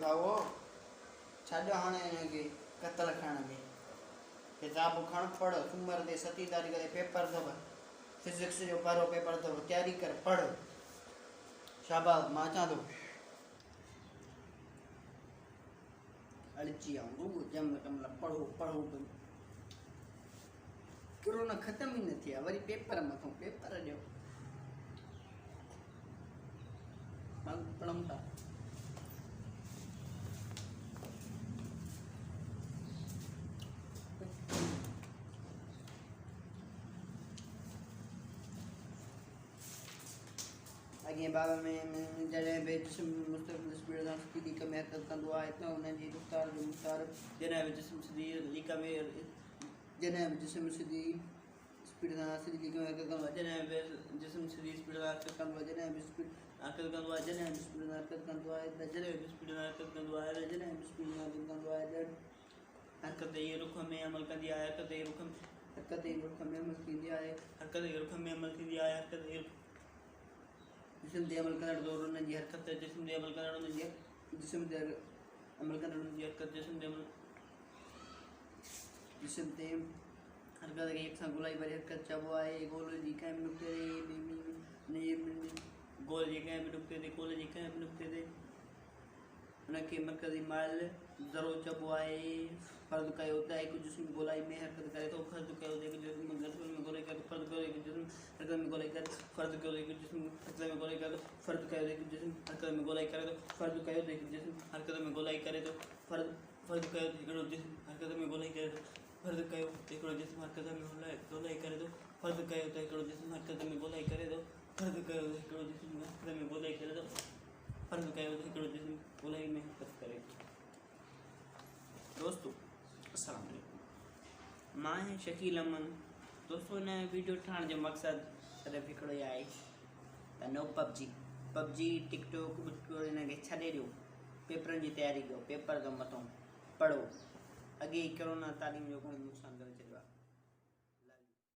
भावो छाॾो हाणे हिनखे कतल खणण में किताब खण पढ़ सूमर ते 7 तारीख़ ते पेपर अथव फिजिक्स जो पहिरों पेपर अथव तैयारी कर पढ़ शाबाश मां अचां थो अड़ची आऊं रुगो जम कमला पढ़ो पढ़ो कोरोना ख़त्म ही न थिया वरी पेपर मथां पेपर ॾियो पढ़ूं था अॻे बाब में जॾहिं बि जिस्म मुस्तक़िल स्पीड सां सुठी लीक में हरकत कंदो आहे त उनजी रफ़्तार जो मुक़दार जॾहिं बि जिस्म सिधी लीक में जॾहिं बि जिस्म सिधी स्पीड सां सिधी लीक में हरकत कंदो आहे जॾहिं बि जिस्म सिधी स्पीड सां हरकत कंदो आहे जॾहिं बि स्पीड हरकत कंदो आहे जॾहिं बि स्पीड सां हरकत कंदो आहे जॾहिं बि स्पीड सां हरकत कंदो आहे जॾहिं बि स्पीड सां हरकत कंदो आहे हरकत ई रुख में अमल कंदी आहे हरकत ई रुख में अमल थींदी आहे हरकत ई रुख में अमल थींदी आहे हरकत ई जिस्म ते अमल करण दौर उनजी हरकत जिस्म ते अमल करण उनजी जिस्म ते अमल करण उनजी हरकत जिस्म ते हरकत खे यकसां ॻोल्हाई वारी हरकत चइबो आहे गोल जी कंहिं बि नुक़्ते गोल जे कंहिं बि नुक़्ते ते गोल जे कंहिं बि नुक़्ते ते उनखे मरकज़ी माइल ज़रो चइबो आहे फ़र्ज़ु कयो त हिकु जिस्म ॻोल्हाई में हरकत करे थो फ़र्ज़ु कयो त हिकु जिस्म हरकत में ॻोल्हाई करे फ़र्ज़ु कयो हिकु जिस्म हरकत में ॻोल्हाई करे फ़र्ज़ु कयो हिकु जिस्म हरकत में ॻोल्हाई करे फ़र्ज़ु कयो हिकु जिस्म हरकत में ॻोल्हाई करे थो फ़र्ज़ु कयो त हिकु जिस्म हरकत में ॻोल्हाई करे थो फ़र्ज़ु कयो त हिकिड़ो जिस्म हरकत में ॻोल्हाई करे थो फ़र्ज़ु कयो त हिकिड़ो जिस्म हरकत में ॻोल्हाई करे थो फ़र्ज़ु कयो त हिकिड़ो जिस्म हरकत में ॻोल्हाई करे थो फ़र्ज़ु कयो त हिकिड़ो जिस्म हरकत में ॻोल्हाई करे थो फ़र्ज़ु कयो त हिकिड़ो जिस्म ॻोल्हाई में हरकत करे थो दोस्तों अस्सलाम वालेकुम मां आहियां शकील अमन दोस्तों हिन वीडियो ठाहिण जो मक़सदु सिर्फ़ु हिकिड़ो ई आहे त नो पबजी टिकटॉक हिनखे छॾे ॾियो पेपरनि जी तयारी कयो पेपर खां मथां पढ़ो अॻे ई कोरोना तालीम जो घणो नुक़सानु करे छॾियो